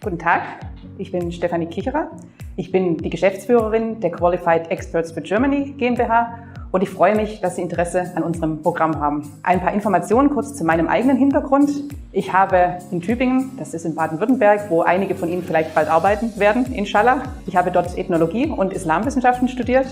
Guten Tag, ich bin Stefanie Kicherer. Ich bin die Geschäftsführerin der Qualified Experts for Germany GmbH und ich freue mich, dass Sie Interesse an unserem Programm haben. Ein paar Informationen kurz zu meinem eigenen Hintergrund. Ich habe in Tübingen, das ist in Baden-Württemberg, wo einige von Ihnen vielleicht bald arbeiten werden, inshallah. Ich habe dort Ethnologie und Islamwissenschaften studiert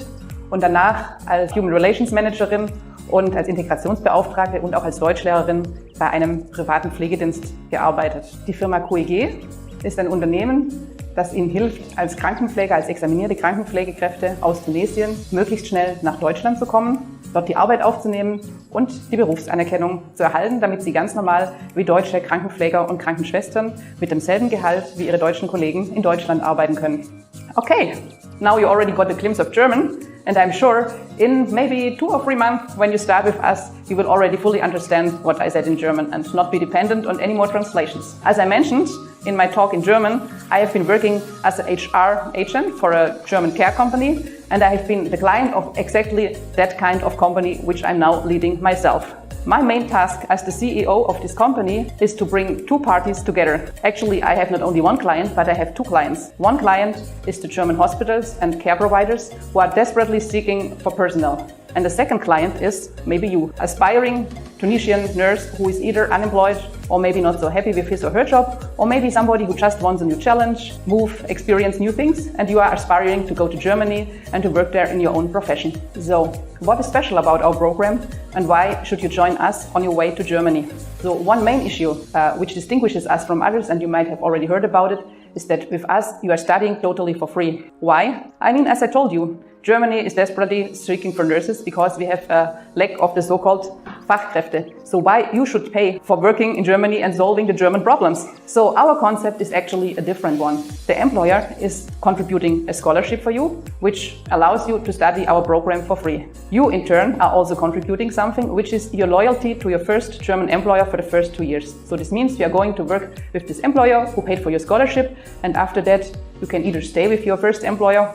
und danach als Human Relations Managerin und als Integrationsbeauftragte und auch als Deutschlehrerin bei einem privaten Pflegedienst gearbeitet. Die Firma QEG ist ein Unternehmen, das Ihnen hilft, als Krankenpfleger, als examinierte Krankenpflegekräfte aus Tunesien möglichst schnell nach Deutschland zu kommen, dort die Arbeit aufzunehmen und die Berufsanerkennung zu erhalten, damit Sie ganz normal wie deutsche Krankenpfleger und Krankenschwestern mit demselben Gehalt wie Ihre deutschen Kollegen in Deutschland arbeiten können. Okay, now you already got a glimpse of German. And I'm sure in maybe 2 or 3 months when you start with us, you will already fully understand what I said in German and not be dependent on any more translations. As I mentioned in my talk in German, I have been working as an HR agent for a German care company, and I have been the client of exactly that kind of company which I'm now leading myself. My main task as the CEO of this company is to bring 2 parties together. Actually, I have not only 1 client, but I have 2 clients. One client is the German hospitals and care providers who are desperately seeking for personnel. And the second client is maybe you, aspiring Tunisian nurse who is either unemployed or maybe not so happy with his or her job, or maybe somebody who just wants a new challenge, move, experience new things, and you are aspiring to go to Germany and to work there in your own profession. So, what is special about our program and why should you join us on your way to Germany? So, one main issue which distinguishes us from others, and you might have already heard about it, is that with us you are studying totally for free. Why? I mean, as I told you, Germany is desperately seeking for nurses because we have a lack of the so-called Fachkräfte. So why you should pay for working in Germany and solving the German problems? So our concept is actually a different one. The employer is contributing a scholarship for you, which allows you to study our program for free. You in turn are also contributing something, which is your loyalty to your first German employer for the first 2 years. So this means you are going to work with this employer who paid for your scholarship, and after that you can either stay with your first employer,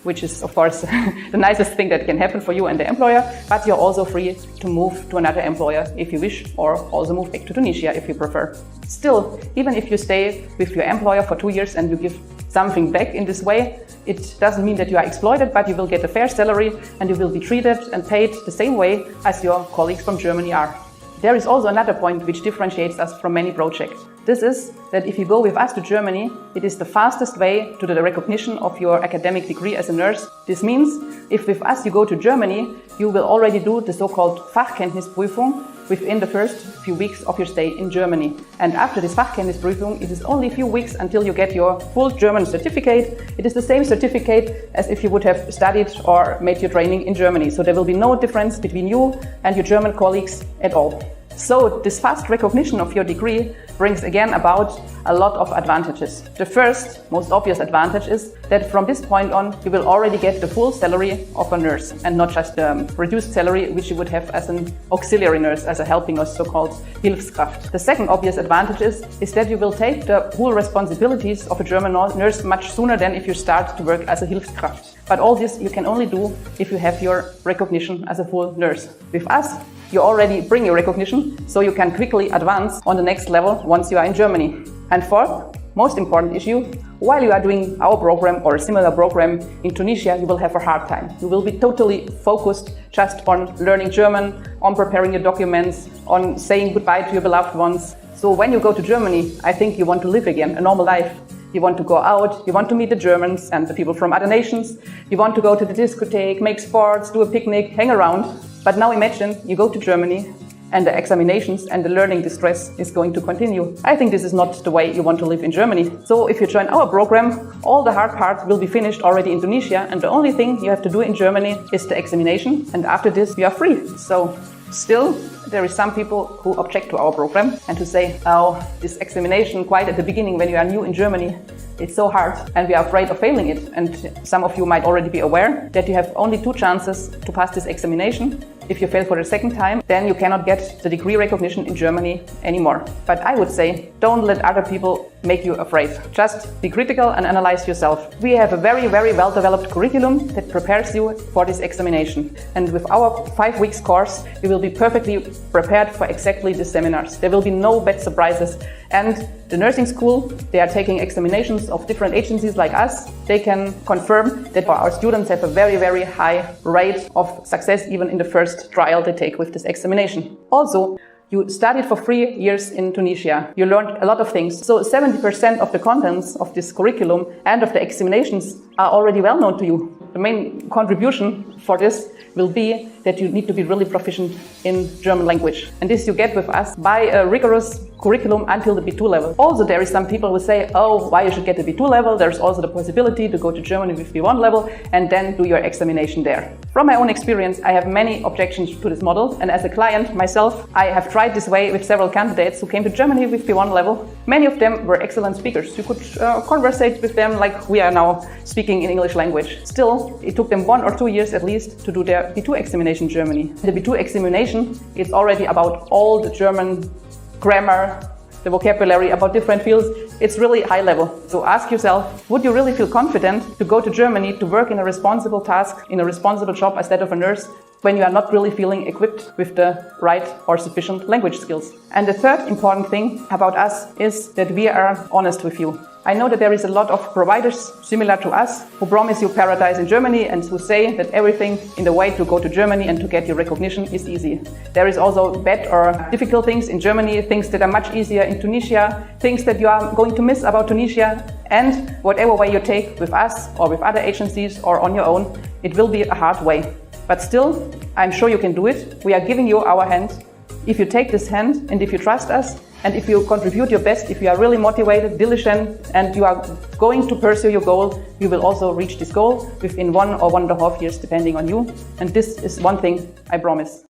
which is of course the nicest thing that can happen for you and the employer, but you're also free to move to another employer if you wish, or also move back to Tunisia if you prefer. Still, even if you stay with your employer for 2 years and you give something back in this way, it doesn't mean that you are exploited, but you will get a fair salary and you will be treated and paid the same way as your colleagues from Germany are. There is also another point which differentiates us from many projects. This is that if you go with us to Germany, it is the fastest way to the recognition of your academic degree as a nurse. This means if with us you go to Germany, you will already do the so-called Fachkenntnisprüfung within the first few weeks of your stay in Germany. And after this Fachkenntnisprüfung, it is only a few weeks until you get your full German certificate. It is the same certificate as if you would have studied or made your training in Germany. So there will be no difference between you and your German colleagues at all. So this fast recognition of your degree brings again about a lot of advantages. The first, most obvious advantage is that from this point on you will already get the full salary of a nurse and not just the reduced salary which you would have as an auxiliary nurse, as a helping nurse, so-called Hilfskraft. The second obvious advantage is that you will take the full responsibilities of a German nurse much sooner than if you start to work as a Hilfskraft. But all this you can only do if you have your recognition as a full nurse. With us, you already bring your recognition, so you can quickly advance on the next level once you are in Germany. And fourth, most important issue, while you are doing our program or a similar program in Tunisia, you will have a hard time. You will be totally focused just on learning German, on preparing your documents, on saying goodbye to your beloved ones. So when you go to Germany, I think you want to live again, a normal life. You want to go out, you want to meet the Germans and the people from other nations. You want to go to the discotheque, make sports, do a picnic, hang around. But now imagine you go to Germany and the examinations and the learning distress is going to continue. I think this is not the way you want to live in Germany. So if you join our program, all the hard part will be finished already in Tunisia, and the only thing you have to do in Germany is the examination, and after this you are free. So still, there is some people who object to our program and who say, oh, this examination quite at the beginning when you are new in Germany, it's so hard and we are afraid of failing it. And some of you might already be aware that you have only 2 chances to pass this examination. If you fail for the second time, then you cannot get the degree recognition in Germany anymore. But I would say, don't let other people make you afraid. Just be critical and analyze yourself. We have a very, very well-developed curriculum that prepares you for this examination. And with our 5 weeks course, you will be perfectly prepared for exactly these seminars. There will be no bad surprises. And the nursing school, they are taking examinations of different agencies like us. They can confirm that our students have a very, very high rate of success even in the first trial they take with this examination. Also, you studied for 3 years in Tunisia. You learned a lot of things. So 70% of the contents of this curriculum and of the examinations are already well known to you. The main contribution for this will be that you need to be really proficient in German language. And this you get with us by a rigorous curriculum until the B2 level. Also, there is some people who say, oh, why you should get the B2 level? There's also the possibility to go to Germany with B1 level and then do your examination there. From my own experience, I have many objections to this model. And as a client myself, I have tried this way with several candidates who came to Germany with B1 level. Many of them were excellent speakers. You could conversate with them like we are now speaking in English language. Still, it took them 1 or 2 years at least to do their B2 examination in Germany. The B2 examination is already about all the German grammar, the vocabulary, about different fields. It's really high level. So ask yourself, would you really feel confident to go to Germany to work in a responsible task, in a responsible job instead of a nurse, when you are not really feeling equipped with the right or sufficient language skills? And the third important thing about us is that we are honest with you. I know that there is a lot of providers similar to us who promise you paradise in Germany and who say that everything in the way to go to Germany and to get your recognition is easy. There is also bad or difficult things in Germany, things that are much easier in Tunisia, things that you are going to miss about Tunisia. And whatever way you take with us or with other agencies or on your own, it will be a hard way. But still, I'm sure you can do it. We are giving you our hand. If you take this hand and if you trust us, and if you contribute your best, if you are really motivated, diligent, and you are going to pursue your goal, you will also reach this goal within 1 or 1.5 years, depending on you. And this is one thing I promise.